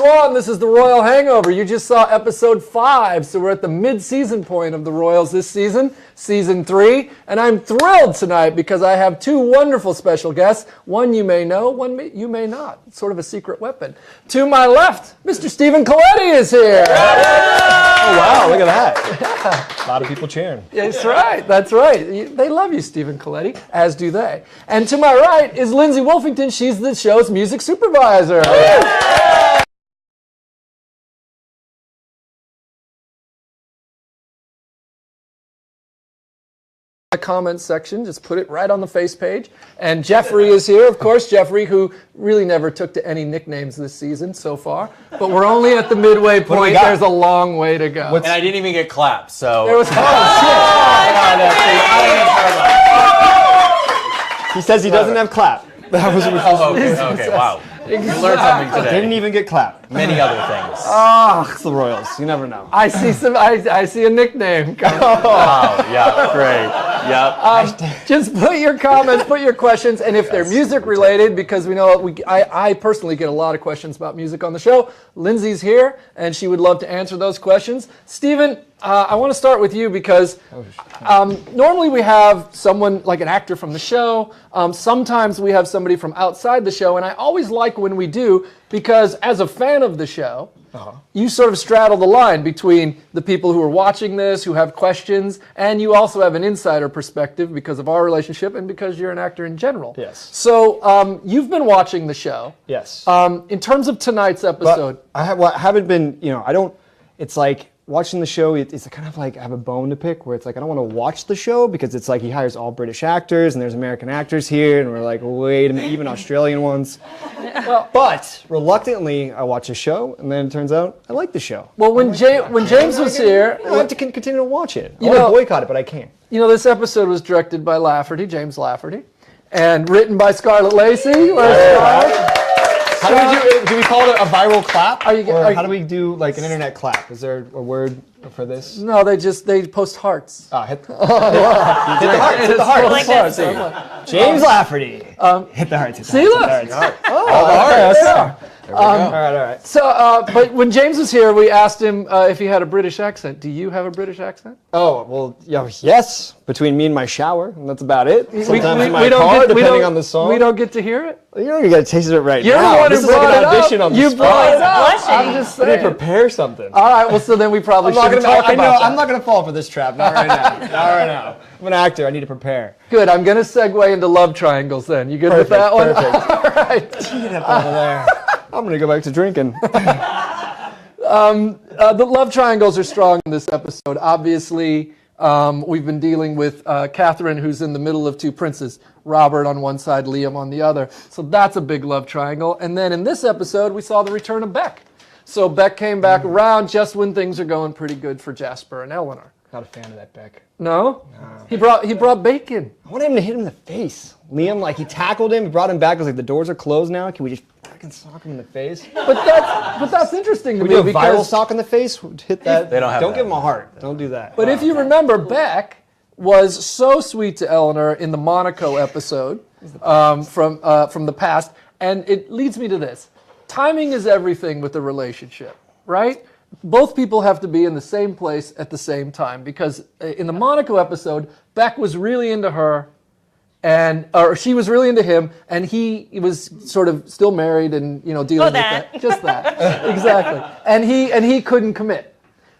Swan. This is the Royal Hangover. You just saw episode 5, so we're at the mid-season point of the Royals this season, season 3, and I'm thrilled tonight because I have 2 wonderful special guests. One you may know, one you may not. It's sort of a secret weapon. To my left, Mr. Stephen Colletti is here. Oh, wow, look at that. A lot of people cheering. That's right, that's right. They love you, Stephen Colletti, as do they. And to my right is Lindsay Wolfington. She's the show's music supervisor. The comments section, just put it right on the face page. And Jeffrey is here, of course. Jeffrey, who really never took to any nicknames this season so far. But we're only at the midway point. There's a long way to go. And I didn't even get clapped, so. There was He says he doesn't have clap. That was okay, wow. You learned something today. Didn't even get clapped. Many other things. Oh, it's the Royals. You never know. I see a nickname. Wow, yeah, great. Yep. Just put your comments, put your questions, and if they're music related, because we know I personally get a lot of questions about music on the show. Lindsay's here, and she would love to answer those questions. Stephen, I want to start with you because normally we have someone like an actor from the show. Sometimes we have somebody from outside the show, and I always like when we do because as a fan of the show, you sort of straddle the line between the people who are watching this, who have questions, and you also have an insider perspective because of our relationship and because you're an actor in general. Yes. So you've been watching the show. Yes. In terms of tonight's episode. But I haven't been, I don't, it's like, watching the show, it's kind of like I have a bone to pick where it's like I don't want to watch the show because it's like he hires all British actors and there's American actors here and we're like, wait a minute, even Australian ones. But reluctantly, I watch a show and then it turns out I like the show. Well, when James was here, I have to continue to watch it. I want to boycott it, but I can't. This episode was directed by Lafferty, James Lafferty, and written by Scarlett Lacey. How do we call it a viral clap? How do we do like an internet clap? Is there a word for this? No, they post hearts. Hit the hearts. James Lafferty. Hit the hearts. See, look. All right. So, but when James was here, we asked him if he had a British accent. Do you have a British accent? Oh, well, yes. Between me and my shower, and that's about it. Sometimes in my we car, depending on the song. We don't get to hear it? You got to taste it right You're now. the one who brought it up. You brought it up. I'm just saying. I need to prepare something. All right, well, so then we probably shouldn't talk about that. I'm not going to fall for this trap. Not right now. Not right now. I'm an actor. I need to prepare. Good. I'm going to segue into love triangles then. You good with that one? Perfect. All right. Get up over there. I'm going to go back to drinking. The love triangles are strong in this episode. Obviously, we've been dealing with Catherine, who's in the middle of 2 princes, Robert on one side, Liam on the other. So that's a big love triangle. And then in this episode, we saw the return of Beck. So Beck came back around just when things are going pretty good for Jasper and Eleanor. Not a fan of that Beck. No? He brought bacon. I wanted him to hit him in the face. Liam, he tackled him, he brought him back. I was like, the doors are closed now. Can we just fucking sock him in the face? But that's interesting to me. We do a viral sock in the face? Hit that. They don't have Don't that. give him a heart. Don't do that. But if you remember, Beck was so sweet to Eleanor in the Monaco episode from the past, and it leads me to this. Timing is everything with a relationship, right? Both people have to be in the same place at the same time because in the Monaco episode, Beck was really into her, or she was really into him, and he was sort of still married and dealing with that. Just that, exactly. And he couldn't commit.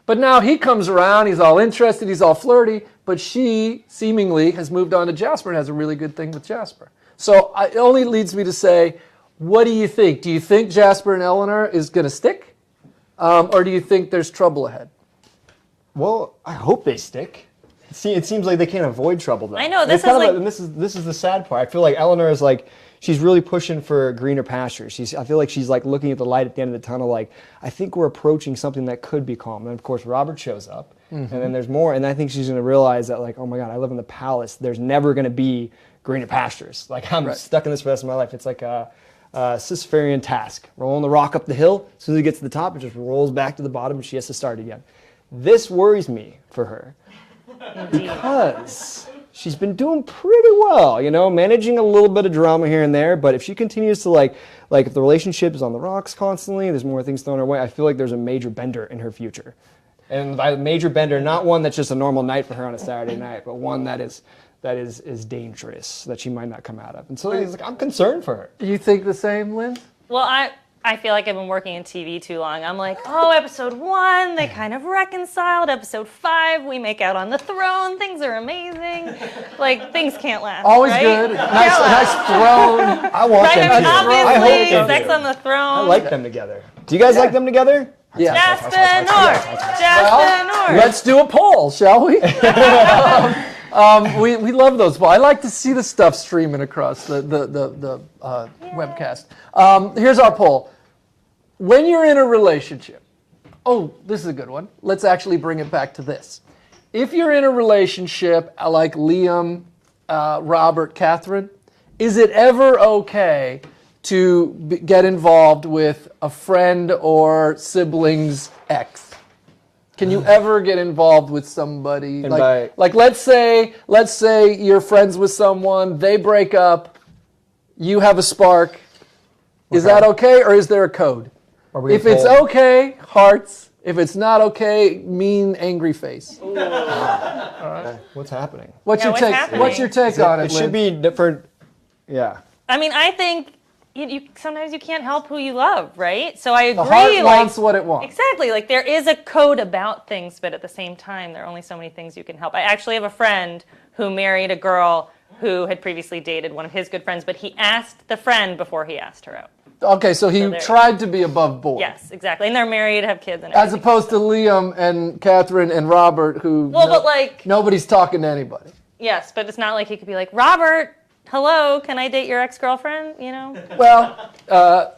But now he comes around, he's all interested, he's all flirty, but she seemingly has moved on to Jasper and has a really good thing with Jasper. So it only leads me to say, what do you think? Do you think Jasper and Eleanor is going to stick? Or do you think there's trouble ahead? Well, I hope they stick. See, it seems like they can't avoid trouble though. I know, this is the sad part. I feel like Eleanor is she's really pushing for greener pastures. I feel like she's looking at the light at the end of the tunnel. I think we're approaching something that could be calm. And of course, Robert shows up, and then there's more. And I think she's going to realize that oh my God, I live in the palace. There's never going to be greener pastures. I'm stuck in this for the rest of my life. It's like a Sisyphean task. Rolling the rock up the hill. As soon as it gets to the top, it just rolls back to the bottom, and she has to start again. This worries me for her because she's been doing pretty well, managing a little bit of drama here and there. But if she continues to like if the relationship is on the rocks constantly, there's more things thrown her way, I feel like there's a major bender in her future. And by major bender, not one that's just a normal night for her on a Saturday night, but one that is dangerous, that she might not come out of. And so I'm concerned for her. You think the same, Lynn? Well, I feel like I've been working in TV too long. I'm like, oh, episode 1, they kind of reconciled. Episode 5, we make out on the throne. Things are amazing. Like, things can't last. Always right? good. Nice throne. I want Right, them I mean, to. obviously, I hope they sex do. on the throne. I like them together. Do you guys like them together? Yeah. Jasper North. Jasper North. Let's do a poll, shall we? We love those polls. I like to see the stuff streaming across the webcast. Here's our poll. When you're in a relationship, this is a good one. Let's actually bring it back to this. If you're in a relationship like Liam, Robert, Catherine, is it ever okay to get involved with a friend or sibling's ex? Can you ever get involved with somebody like let's say you're friends with someone, they break up, you have a spark. Is that okay, or is there a code? If it's okay, hearts. If it's not okay, mean, angry face. All right. What's happening? What's your take on it? It should be different. Yeah. I mean, I think you sometimes you can't help who you love, right? So I agree. The heart wants what it wants. Exactly. Like, there is a code about things, but at the same time, there are only so many things you can help. I actually have a friend who married a girl who had previously dated one of his good friends, but he asked the friend before he asked her out. Okay, so he tried to be above board. Yes, exactly. And they're married, have kids, and As everything. opposed to Liam and Catherine and Robert, who nobody's talking to anybody. Yes, but it's not like he could be like, Robert, hello, can I date your ex-girlfriend? Well,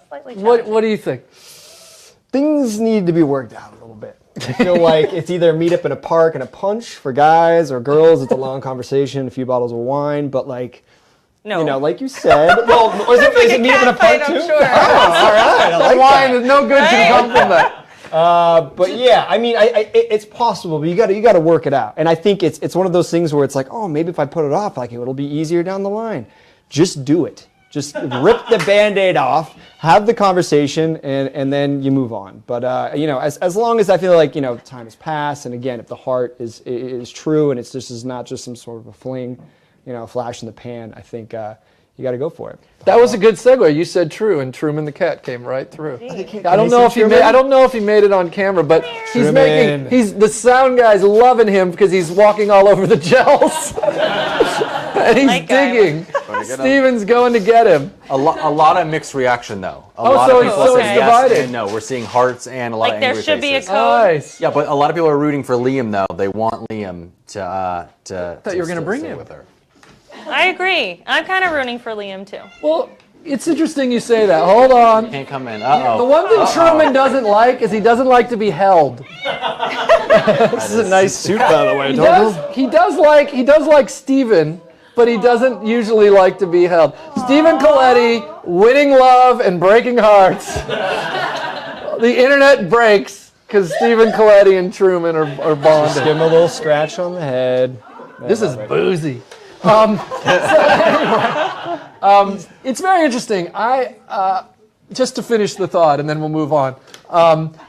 Slightly what do you think? Things need to be worked out a little bit. I feel like it's either meet up in a park and a punch for guys, or girls, it's a long conversation, a few bottles of wine, but No. Like you said. Well, is it meet up in a park too? I'm sure. Oh, all right. I like Wine, that. is no good can come from that. But yeah, I mean, it's possible, but you got to work it out. And I think it's one of those things where it's like, oh, maybe if I put it off, like it'll be easier down the line. Just do it. Just rip the Band-Aid off, have the conversation, and then you move on. But as long as I feel like time has passed, and again, if the heart is true, and it's just not just some sort of a fling, flash in the pan, I think you got to go for it. That was a good segue. You said true, and Truman the cat came right through. I don't know if he made it on camera, but the sound guy's loving him because he's walking all over the gels. And he's digging. Steven's going to get him. A lot of mixed reaction though. A Oh, lot so of people it's saying yes divided. and no. We're seeing hearts and a lot Like, of there angry should be a faces. code. Nice. Yeah, but a lot of people are rooting for Liam though. They want Liam to. I thought you were gonna bring stay him. with her. I agree. I'm kind of rooting for Liam, too. Well, it's interesting you say that. Hold on. Can't come in. The one thing Truman doesn't like is he doesn't like to be held. This is a nice suit, by the way. He does like Steven, but he doesn't usually like to be held. Stephen Colletti, winning love and breaking hearts. The internet breaks because Stephen Colletti and Truman are Just bonded. give him a little scratch on the head. This is boozy. It's very interesting. Just to finish the thought, and then we'll move on.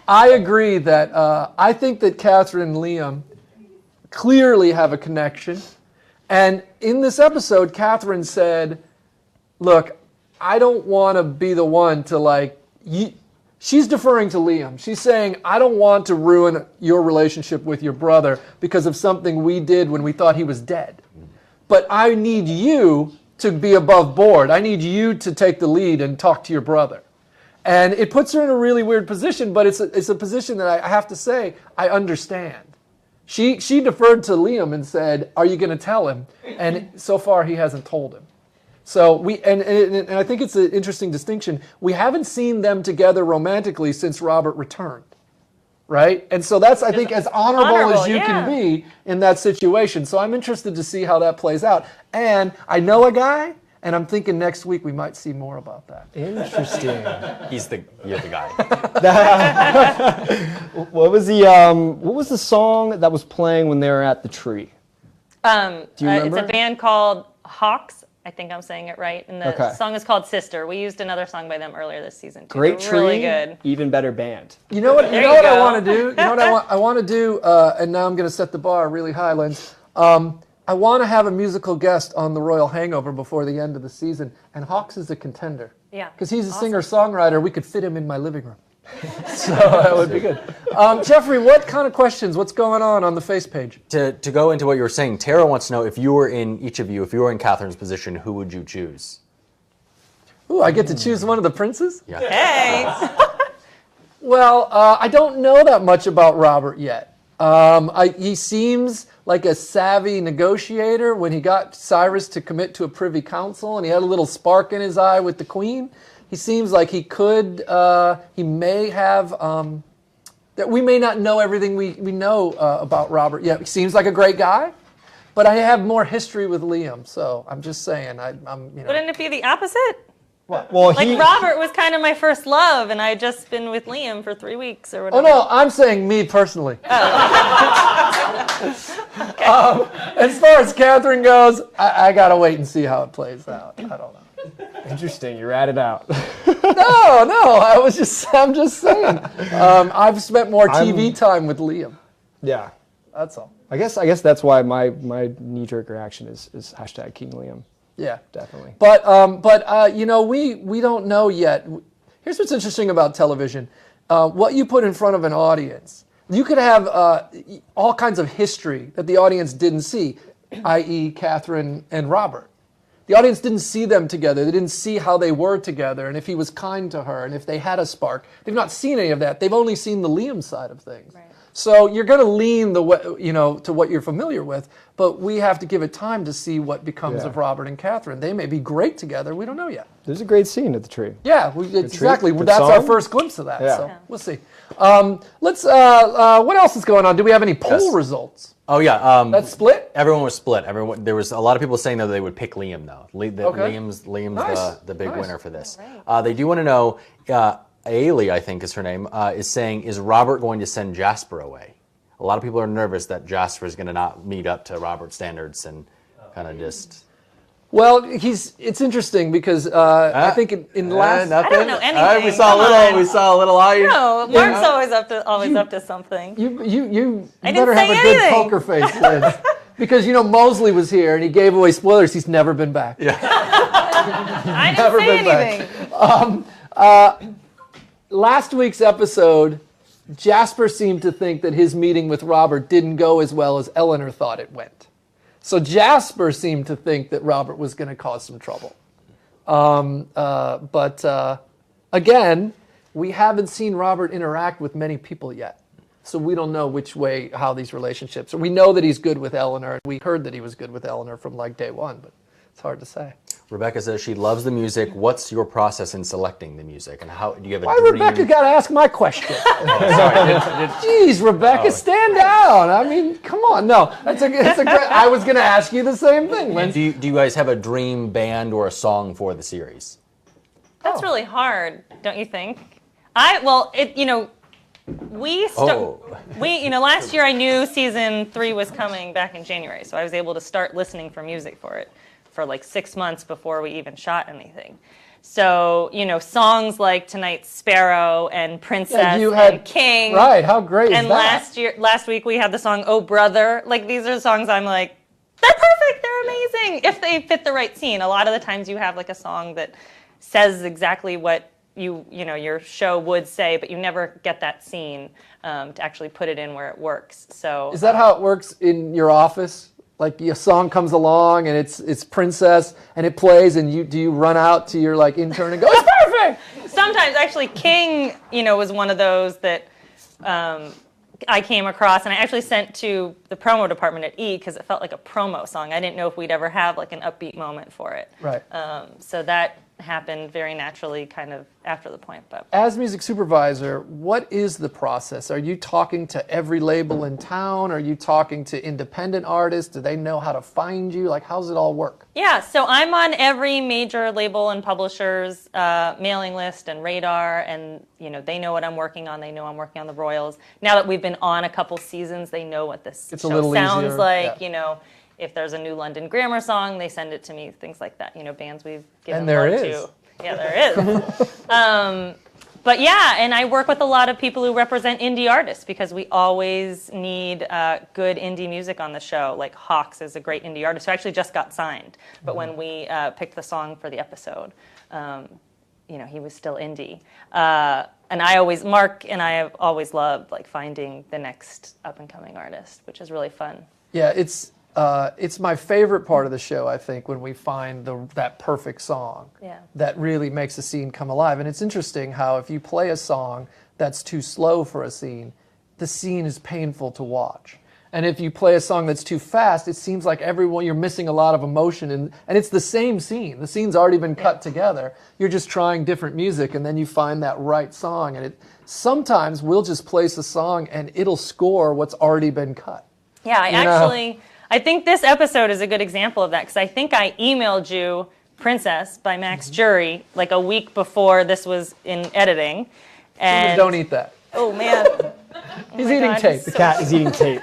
I agree that I think that Catherine and Liam clearly have a connection. And in this episode, Catherine said, look, I don't want to be the one to she's deferring to Liam. She's saying, I don't want to ruin your relationship with your brother because of something we did when we thought he was dead. But I need you to be above board. I need you to take the lead and talk to your brother. And it puts her in a really weird position, but it's a position that I have to say I understand. She deferred to Liam and said, are you going to tell him? And so far he hasn't told him. So and I think it's an interesting distinction. We haven't seen them together romantically since Robert returned. Right? And so that's, I think, as honorable as you can be in that situation. So I'm interested to see how that plays out. And I know a guy, and I'm thinking next week we might see more about that. Interesting. You're the guy. What was the song that was playing when they were at the tree? Do you remember? It's a band called Hawks. I think I'm saying it right. And the Okay. song is called Sister. We used another song by them earlier this season, too. Great They're tree, really good. even better band. You know what? You There know you what I go. want to do. You know what I want to do. And now I'm going to set the bar really high, Lens. I want to have a musical guest on the Royal Hangover before the end of the season, and Hawks is a contender. Yeah. Because he's a Awesome. singer-songwriter. We could fit him in my living room. So that would be good. Jeffrey, what kind of questions? What's going on the face page? To go into what you were saying, Tara wants to know if you were in Catherine's position, who would you choose? Ooh, I get to choose one of the princes? Yeah. Hey. Well, I don't know that much about Robert yet. He seems like a savvy negotiator when he got Cyrus to commit to a privy council, and he had a little spark in his eye with the queen. He seems like he could, he may have, that we may not know everything we know about Robert yet. He seems like a great guy, but I have more history with Liam, so I'm just saying, I'm. Wouldn't it be the opposite? Well, Like Robert was kind of my first love, and I'd just been with Liam for 3 weeks or Oh whatever. no, I'm saying me personally. As far as Catherine goes, I gotta wait and see how it plays out. I don't know. interesting. You ratted out. No, I'm just saying. I've spent more TV time with Liam. Yeah. That's all. I guess that's why my knee-jerk reaction is hashtag King Liam. Yeah, Definitely. But we don't know yet. Here's what's interesting about television: what you put in front of an audience. You could have all kinds of history that the audience didn't see, i.e., Catherine and Robert. The audience didn't see them together. They didn't see how they were together, and if he was kind to her, and if they had a spark. They've not seen any of that. They've only seen the Liam side of things. Right. So you're going to lean to what you're familiar with, but we have to give it time to see what becomes Yeah. of Robert and Catherine. They may be great together. We don't know yet. There's a great scene at the tree. Yeah, exactly. Good That's our song. first glimpse of that. Yeah. So we'll see. Let's. What else is going on? Do we have any poll Yes. results? Oh yeah. That's split. Everyone was split. There was a lot of people saying that they would pick Liam though. Okay. Liam's Nice. the big Nice. winner for this. Right. They do want to know. Ailey, I think is her name, is saying, is Robert going to send Jasper away? A lot of people are nervous that Jasper is going to not meet up to Robert's standards and kind of just. Well, it's interesting because I think in last. Nothing. I don't know anything. we saw Come a little. on. We saw a little eye. No, Mark's always up to something. You I better didn't have a say good anything. poker face, Liz. Because Mosley was here and he gave away spoilers. He's never been back. Yeah. I Never didn't been say back. anything. Last week's episode, Jasper seemed to think that his meeting with Robert didn't go as well as Eleanor thought it went. So Jasper seemed to think that Robert was going to cause some trouble. But again, we haven't seen Robert interact with many people yet. So we don't know how these relationships are. We know that he's good with Eleanor. We heard that he was good with Eleanor from day one, but it's hard to say. Rebecca says she loves the music. What's your process in selecting the music, and how do you have a Why dream? Rebecca got to ask my question? Jeez, Rebecca, stand down. I mean, come on. No, it's a great. I was going to ask you the same thing, Lynn. Do you guys have a dream band or a song for the series? That's really hard, don't you think? Last year I knew season 3 was coming back in January, so I was able to start listening for music for it for like 6 months before we even shot anything. So, songs like tonight's Sparrow and Princess and King. Right, how great is And that? last week we had the song Oh Brother. Like, these are songs I'm like, they're perfect, they're amazing, if they fit the right scene. A lot of the times you have like a song that says exactly what your show would say, but you never get that scene to actually put it in where it works. So Is that how it works in your office? Like a song comes along and it's Princess and it plays and do you run out to your intern and go, it's perfect? sometimes actually King, was one of those that I came across, and I actually sent to the promo department at E because it felt like a promo song. I didn't know if we'd ever have like an upbeat moment for it. Right. So that happened very naturally kind of after the point. But As music supervisor, what is the process? Are you talking to every label in town? Are you talking to independent artists? Do they know how to find you? Like, how's it all work? yeah, so I'm on every major label and publisher's mailing list and radar, and they know what I'm working on. They know I'm working on the Royals. Now that we've been on a couple seasons, they know what this It's a show little sounds easier, like. yeah. If there's a new London Grammar song, they send it to me, things like that. Bands we've given And there love is. to. Yeah, there is. But yeah, and I work with a lot of people who represent indie artists because we always need good indie music on the show. Like Hawks is a great indie artist who actually just got signed. But when we picked the song for the episode, he was still indie. And Mark and I have always loved like finding the next up and coming artist, which is really fun. Yeah, it's my favorite part of the show, I think, when we find that perfect song that really makes a scene come alive. And it's interesting how if you play a song that's too slow for a scene, the scene is painful to watch. And if you play a song that's too fast, it seems like you're missing a lot of emotion. And it's the same scene. The scene's already been cut together. You're just trying different music, and then you find that right song. And sometimes we'll just place a song, and it'll score what's already been cut. Yeah, I think this episode is a good example of that because I think I emailed you Princess by Max Jury like a week before this was in editing. And Don't eat that. Oh, man. He's eating God, tape. The cat is eating tape.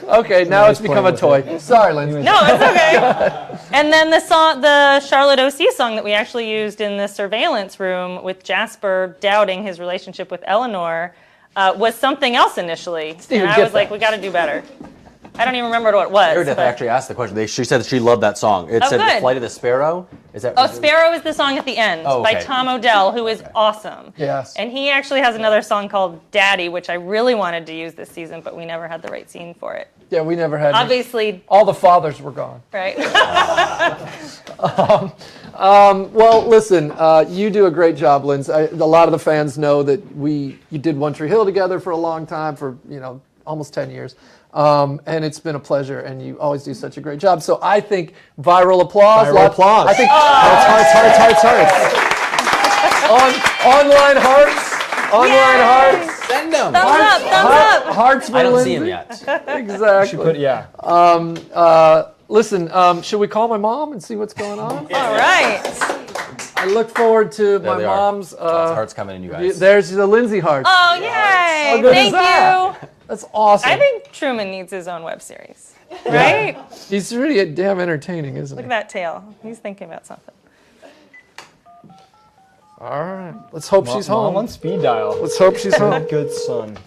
Okay, now it's become a playing toy. Sorry, Lindsay. No, it's okay. And then the Charlotte O.C. song that we actually used in the surveillance room with Jasper doubting his relationship with Eleanor was something else initially. Steven, and I get was like, that. we got to do better. I don't even remember what it was. Meredith but- actually asked the question. She said she loved that song. It said good. Flight of the Sparrow. Is that? Oh, Sparrow is the song at the end Oh, by okay. Tom Odell, who is awesome. Yes. And he actually has another song called Daddy, which I really wanted to use this season, but we never had the right scene for it. Yeah, we never had. Obviously, All the fathers were gone. right? Well, listen, you do a great job, Lindsay. A lot of the fans know that you did One Tree Hill together for a long time, for almost 10 years. And it's been a pleasure, and you always do such a great job. So I think viral applause. Viral applause. I think Hearts. online hearts. Online hearts. Send them. Thumbs up, thumbs up. Hearts for I don't Lindsay. see him yet. Exactly. Listen, should we call my mom and see what's going on? All right. I look forward to There my they are. mom's. John's heart's coming in, you guys. There's the Lindsay hearts. Oh, yay. How good is Thank that? you. That's awesome. I think Truman needs his own web series, right? He's really damn entertaining, isn't Look he? at that tail. He's thinking about something. All right. Let's hope she's Mom home. on speed dial. Let's hope she's home. Good son.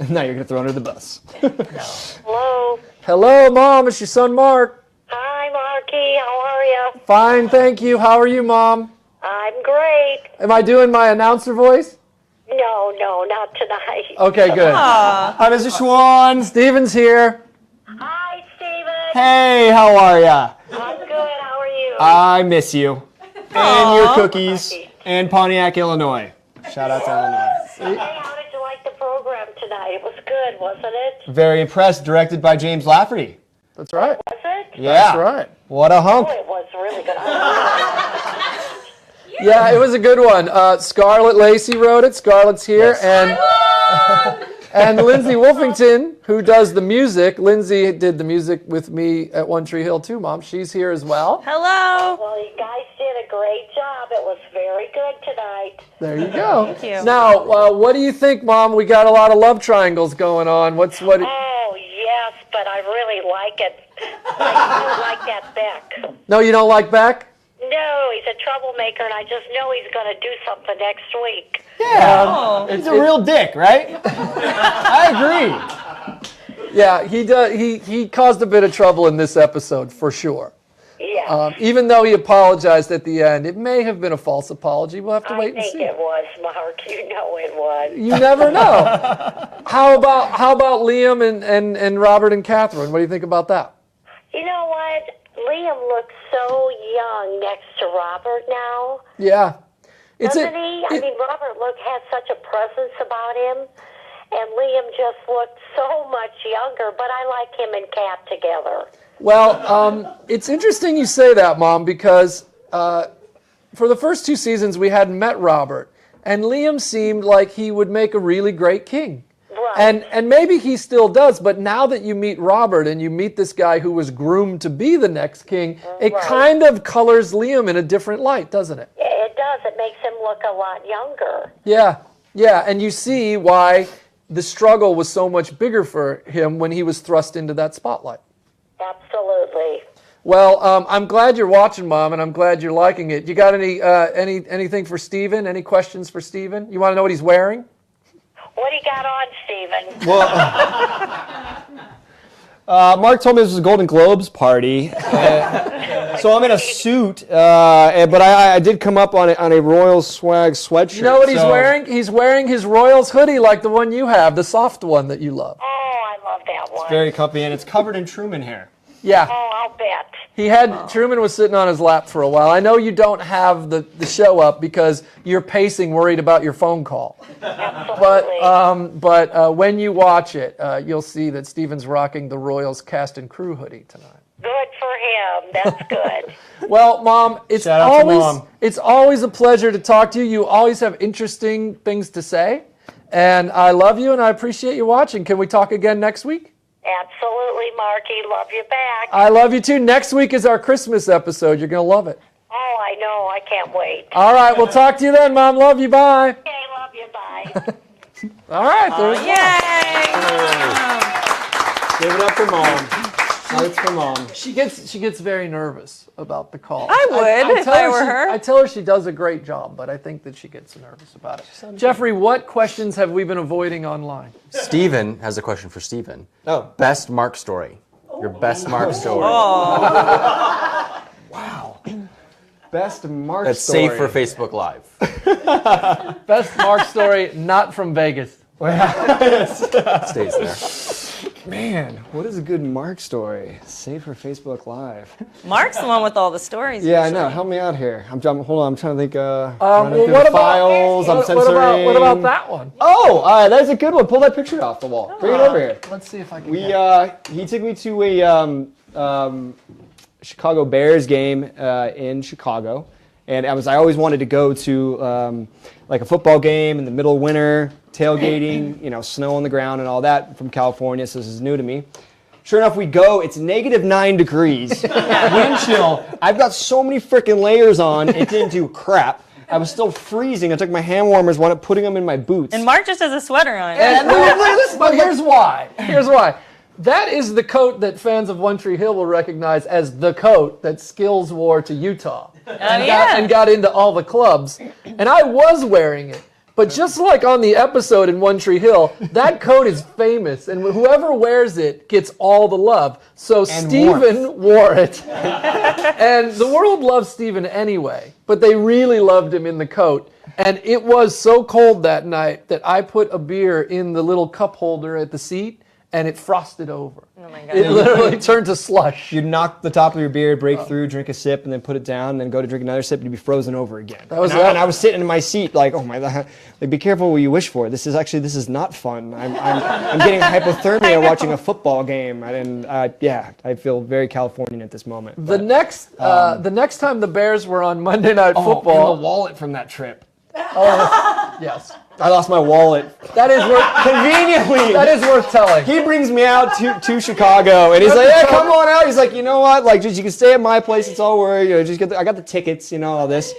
Now you're gonna throw under the bus. Hello. Hello, Mom. It's your son, Mark. Hi, Marky. How are you? Fine, thank you. How are you, Mom? I'm great. Am I doing my announcer voice? No, not tonight. Okay, good. Hi, Mr. Schwan. Steven's here. Hi, Steven. Hey, how are ya? I'm good. How are you? I miss you. And your cookies. Lucky. And Pontiac, Illinois. Shout out to Illinois. Hey, how did you like the program tonight? It was good, wasn't it? Very impressed. Directed by James Lafferty. That's right. Was it? Yeah. That's right. What a hump. Oh, it was really good. Yeah, it was a good one. Scarlett Lacey wrote it. Scarlett's here. And Lindsay Wolfington, who does the music. Lindsay did the music with me at One Tree Hill too, Mom. She's here as well. Hello. Well, you guys did a great job. It was very good tonight. There you go. Thank you. Now, what do you think, Mom? We got a lot of love triangles going on. What? Oh, yes, but I really like it. I don't like that Beck. No, you don't like Beck? No, he's a troublemaker, and I just know he's going to do something next week. Oh. He's a real dick, right? I agree. Yeah, he does. He caused a bit of trouble in this episode for sure. Yeah. Even though he apologized at the end, it may have been a false apology. We'll have to I wait and think see. it was, Mark. You know it was. You never know. How about Liam and Robert and Catherine? What do you think about that? You know what? Liam looks so young next to Robert now. Yeah. Doesn't he? I mean, Robert has such a presence about him, and Liam just looked so much younger, but I like him and Kat together. Well, it's interesting you say that, Mom, because for the first 2 seasons we hadn't met Robert, and Liam seemed like he would make a really great king. Right. And maybe he still does, but now that you meet Robert and you meet this guy who was groomed to be the next king, it Right. kind of colors Liam in a different light, doesn't it? It does. It makes him look a lot younger. Yeah, and you see why the struggle was so much bigger for him when he was thrust into that spotlight. Absolutely. Well, I'm glad you're watching, Mom, and I'm glad you're liking it. You got anything for Steven? Any questions for Steven? You want to know what he's wearing? What do you got on, Stephen? Mark told me this was a Golden Globes party, so I'm in a suit. But I did come up on a Royals swag sweatshirt. You know what he's wearing? He's wearing his Royals hoodie like the one you have, the soft one that you love. Oh, I love that one. Very comfy, and it's covered in Truman hair. Yeah. Oh, I'll bet. Truman was sitting on his lap for a while. I know you don't have the show up because you're pacing, worried about your phone call. Absolutely. But when you watch it, you'll see that Steven's rocking the Royals cast and crew hoodie tonight. Good for him. That's good. Well, Mom, it's Shout out to Mom. it's always a pleasure to talk to you. You always have interesting things to say, and I love you and I appreciate you watching. Can we talk again next week? Absolutely, Marky. Love you back. I love you too. Next week is our Christmas episode. You're going to love it. Oh, I know. I can't wait. All right, we'll talk to you then, Mom. Love you. Bye. Okay, love you. Bye. All right. There's Yay! Give it up for Mom. It's for Mom. She gets very nervous about the call. I would if tell I were her. I tell her she does a great job, but I think that she gets nervous about it. Jeffrey, what questions have we been avoiding online? Steven has a question for Steven. Oh. Best Mark story. Your best Mark story. Best Mark That's story. safe for Facebook Live. Best Mark story, not from Vegas. Stays there. Man, what is a good Mark story? Save for Facebook Live. Mark's the one with all the stories. Yeah, I usually. know. Help me out here. Hold on. I'm trying to think. Well, running through what the about files? I'm censoring. what about that one? Oh, that's a good one. Pull that picture off the wall. Bring it over here. Let's see if I can. He took me to a Chicago Bears game in Chicago, and I always wanted to go to like a football game in the middle of winter, tailgating, snow on the ground and all that from California. So this is new to me. Sure enough, we go. It's -9 degrees, wind chill. I've got so many freaking layers on. It didn't do crap. I was still freezing. I took my hand warmers, wound up putting them in my boots. And Mark just has a sweater on. But here's why. Here's why. That is the coat that fans of One Tree Hill will recognize as the coat that Skills wore to Utah and got into all the clubs. And I was wearing it. But just like on the episode in One Tree Hill, that coat is famous, and whoever wears it gets all the love. So Steven wore it. And the world loves Steven anyway, but they really loved him in the coat. And it was so cold that night that I put a beer in the little cup holder at the seat, and it frosted over. Oh my God. It literally turned to slush. You'd knock the top of your beer, break through, drink a sip, and then put it down, and then go to drink another sip, and you'd be frozen over again. And I was sitting in my seat like, oh my God, like, be careful what you wish for. This is not fun. I'm getting hypothermia watching a football game, I feel very Californian at this moment. The next time the Bears were on Monday Night and Football, the wallet from that trip. yes, I lost my wallet. that is worth Conveniently. that is worth telling. He brings me out to Chicago, and he's like, "Yeah, come on out." He's like, "You know what? Like, just you can stay at my place. It's all worried. I got the tickets. All this."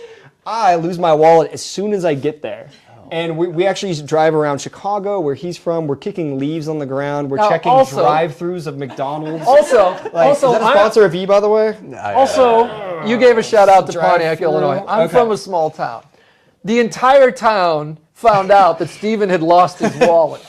I lose my wallet as soon as I get there. And we actually used to drive around Chicago, where he's from. We're kicking leaves on the ground. We're checking drive-throughs of McDonald's. Also, is that a sponsor of E, by the way? Also, you gave a shout out to Drive Pontiac, through. Illinois. I'm Okay. from a small town. The entire town found out that Steven had lost his wallet.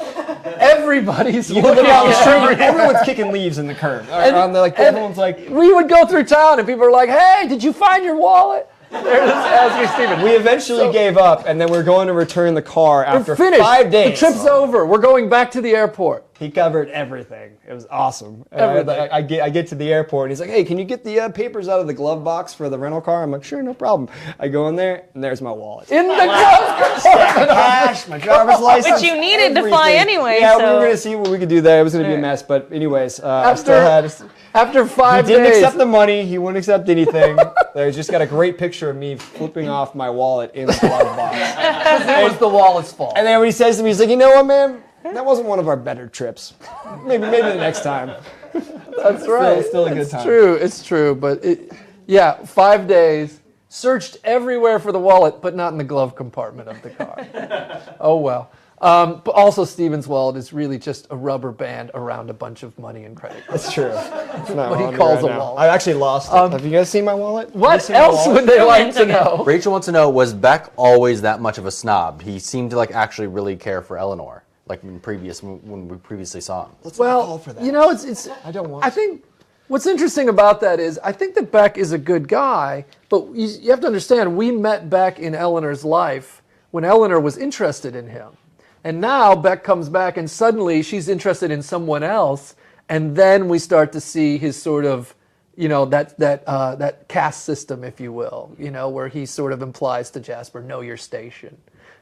Everybody's You looking live out the at street, everyone's kicking leaves in the curb. And Everyone's like, we would go through town and people were like, "Hey, did you find your wallet?" They're just asking Steven. we eventually gave up, and then we're going to return the car after We're finished. 5 days. The trip's over. We're going back to the airport. He covered everything. It was awesome. And Everything. I get to the airport, and he's like, "Hey, can you get the papers out of the glove box for the rental car?" I'm like, "Sure, no problem." I go in there, and there's my wallet. In the glove compartment. Cash, my driver's license. Which you needed to fly everything. anyway, Yeah, we so- were going to see what we could do there. It was going to be a mess, but anyways, I still had... After He 5 didn't days, accept the money. He wouldn't accept anything. There's just got a great picture of me flipping off my wallet in the glove box. it was the wallet's fault. And then when he says to me, he's like, "You know what, man? That wasn't one of our better trips. Maybe the next time." That's right. Still a good time. It's true. But 5 days, searched everywhere for the wallet, but not in the glove compartment of the car. Oh well. But also, Stevens Wallet is really just a rubber band around a bunch of money and credit cards. That's true. It's not What he on me calls right a now. wallet. I actually lost it. Have you guys seen my wallet? Have you What seen my else wallet? would they like minutes to ago. know? Rachel wants to know, was Beck always that much of a snob? He seemed to like actually really care for Eleanor, like when we previously saw him. Let's not call Well, for that. you know, it's. I don't want I think what's interesting about that is I think that Beck is a good guy, but you have to understand we met Beck in Eleanor's life when Eleanor was interested in him, and now Beck comes back and suddenly she's interested in someone else, and then we start to see his sort of, you know, that caste system, if you will, you know, where he sort of implies to Jasper, know your station.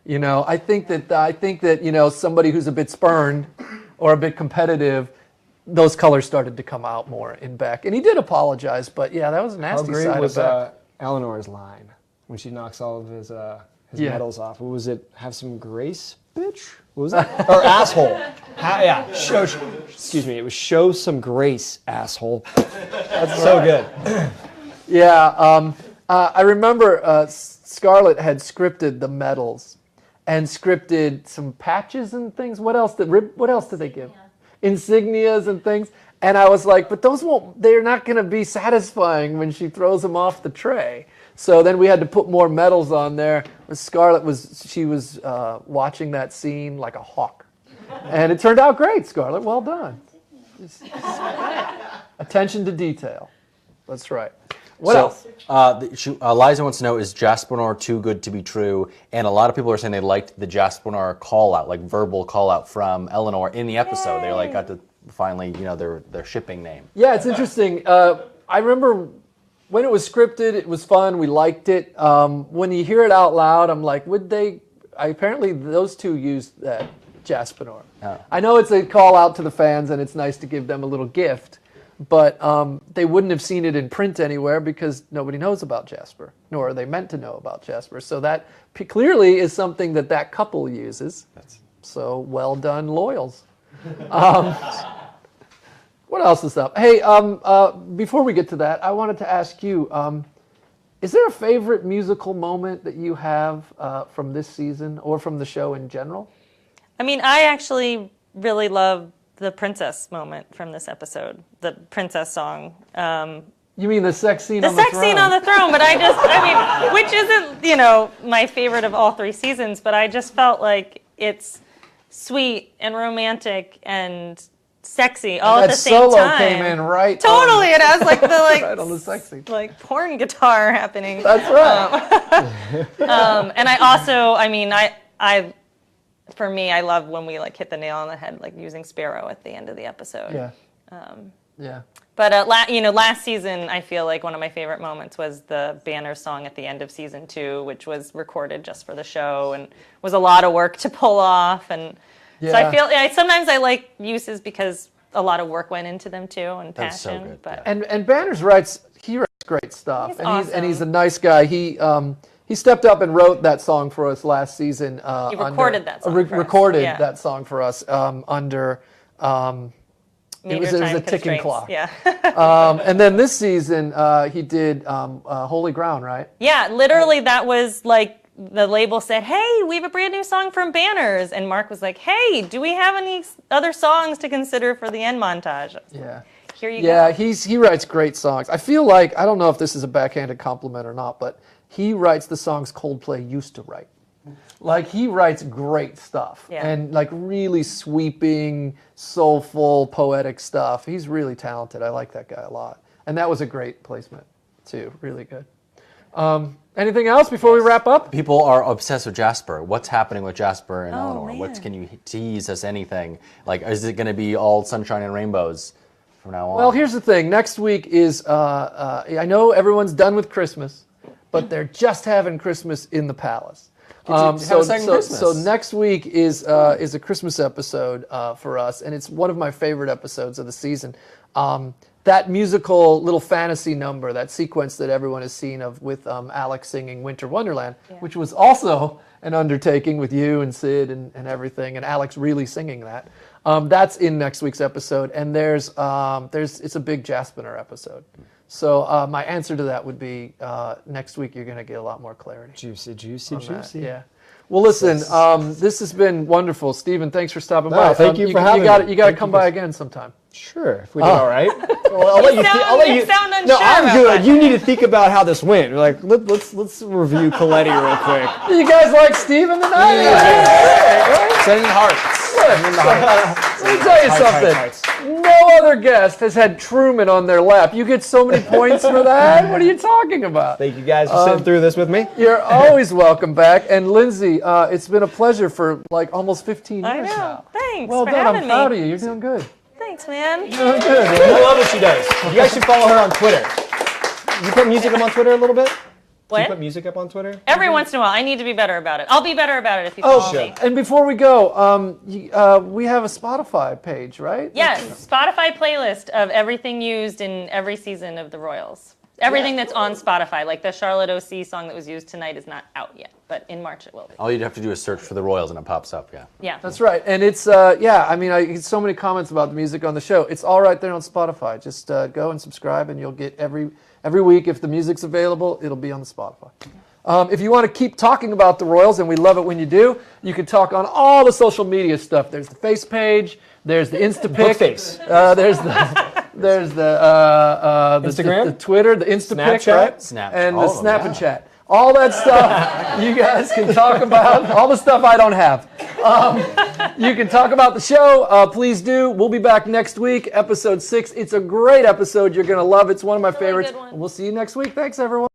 You know, I think that you know, somebody who's a bit spurned or a bit competitive, those colors started to come out more in Beck, and he did apologize. But yeah, that was a How nasty great side was of Beck. Eleanor's line when she knocks all of his Yeah. medals off? What was it? Have some grace, bitch? What was that? Or asshole? Yeah. Excuse me. It was show some grace, asshole. That's so good. Yeah, I remember Scarlett had scripted the medals and scripted some patches and things. What else did they give? Insignias and things. And I was like, but they're not going to be satisfying when she throws them off the tray. So then we had to put more medals on there. Scarlett was watching that scene like a hawk. And it turned out great, Scarlett. Well done. Attention to detail. That's right. What else? Liza wants to know, is Jasper too good to be true? And a lot of people are saying they liked the Jasper call out, like verbal call out from Eleanor in the episode. They like got to finally, you know, their shipping name. Yeah, it's interesting. I remember when it was scripted, it was fun. We liked it. When you hear it out loud, I'm like, would they? Apparently, those two used that Jasper. Oh. I know it's a call out to the fans, and it's nice to give them a little gift. But they wouldn't have seen it in print anywhere because nobody knows about Jasper, nor are they meant to know about Jasper. So that clearly is something that couple uses. So well done, loyals. What else is up? Hey, before we get to that, I wanted to ask you, is there a favorite musical moment that you have from this season or from the show in general? I mean, I actually really love the princess moment from this episode, the princess song. You mean the sex scene on the sex throne? scene on the throne, but I mean, which isn't, you know, my favorite of all three seasons, but I just felt like it's sweet and romantic and sexy all at That the same solo time. came in right Totally, it has like the right on the sex scene. like porn guitar happening. That's right. And I also, I mean, I for me, I love when we like hit the nail on the head, like using Sparrow at the end of the episode. Yeah. Yeah. But last season, I feel like one of my favorite moments was the Banner song at the end of season 2, which was recorded just for the show and was a lot of work to pull off. And so I feel sometimes I like uses because a lot of work went into them too and That's so passion. good, But And Banner's writes great stuff. He's and he's a awesome. nice guy. He stepped up and wrote that song for us last season. He recorded that song for us. Recorded Yeah. that song for us under. It was time a ticking constraints. clock. Yeah. And then this season he did Holy Ground, right? Yeah, literally that was like the label said, "Hey, we have a brand new song from Banners." And Mark was like, "Hey, do we have any other songs to consider for the end montage?" Yeah. Here you Yeah, go. he writes great songs. I feel like, I don't know if this is a backhanded compliment or not, but he writes the songs Coldplay used to write. Like, he writes great stuff. Yeah. And like really sweeping, soulful, poetic stuff. He's really talented. I like that guy a lot. And that was a great placement too. Really good. Anything else before we wrap up? People are obsessed with Jasper. What's happening with Jasper and Eleanor? man. Can you tease us anything? Like, is it going to be all sunshine and rainbows from now on? Well, here's the thing. Next week is, I know everyone's done with Christmas, but they're just having Christmas in the palace. Have a second Christmas. So next week is a Christmas episode for us, and it's one of my favorite episodes of the season. That musical little fantasy number, that sequence that everyone has seen of with Alex singing Winter Wonderland, which was also an undertaking with you and Sid and everything, and Alex really singing that. That's in next week's episode, and it's a big Jaspiner episode. So my answer to that would be next week you're going to get a lot more clarity. Juicy, juicy, on that. juicy. Yeah. Well, listen, this has been wonderful. Stephen, thanks for stopping No, by. thank you for having me. You got to Thank come you by for- again sometime. Sure, if we did all right. Well, I'll let you. sound- I'll let you you. sound unsure No, I'm about good. that. You need to think about how this went. Like, let's review Coletti real quick. You guys like Stephen tonight? Sending hearts. Let me tell you something. Hearts. No other guest has had Truman on their lap. You get so many points for that. What are you talking about? Thank you guys for sitting through this with me. You're always welcome back. And Lindsay, it's been a pleasure for like almost 15 I years know. now. Thanks Well for done. having I'm proud me. of you. You're doing good. Thanks, man. Doing good. I love what she does. You guys should follow her on Twitter. You put music up on Twitter a little bit? Do you put What? music up on Twitter? Every once in a while, I need to be better about it. I'll be better about it if you Oh, follow me. and before we go, we have a Spotify page, right? Yes, Spotify playlist of everything used in every season of the Royals. Everything that's on Spotify, like the Charlotte OC song that was used tonight is not out yet, but in March it will be. All you'd have to do is search for the Royals and it pops up. Yeah. Yeah. That's right. And it's, I get so many comments about the music on the show. It's all right there on Spotify. Just go and subscribe and you'll get every week, if the music's available, it'll be on the Spotify. If you want to keep talking about the Royals, and we love it when you do, you can talk on all the social media stuff. There's the face page, there's the Instapic, Bookface. there's the Instagram? the Twitter, the Instapic, Snapchat? right? Snap. And All the of them, Snap yeah. and Chat. All that stuff you guys can talk about. All the stuff I don't have. You can talk about the show. Please do. We'll be back next week, episode 6. It's a great episode. You're going to love it. It's one of my a really favorites. good one. We'll see you next week. Thanks, everyone.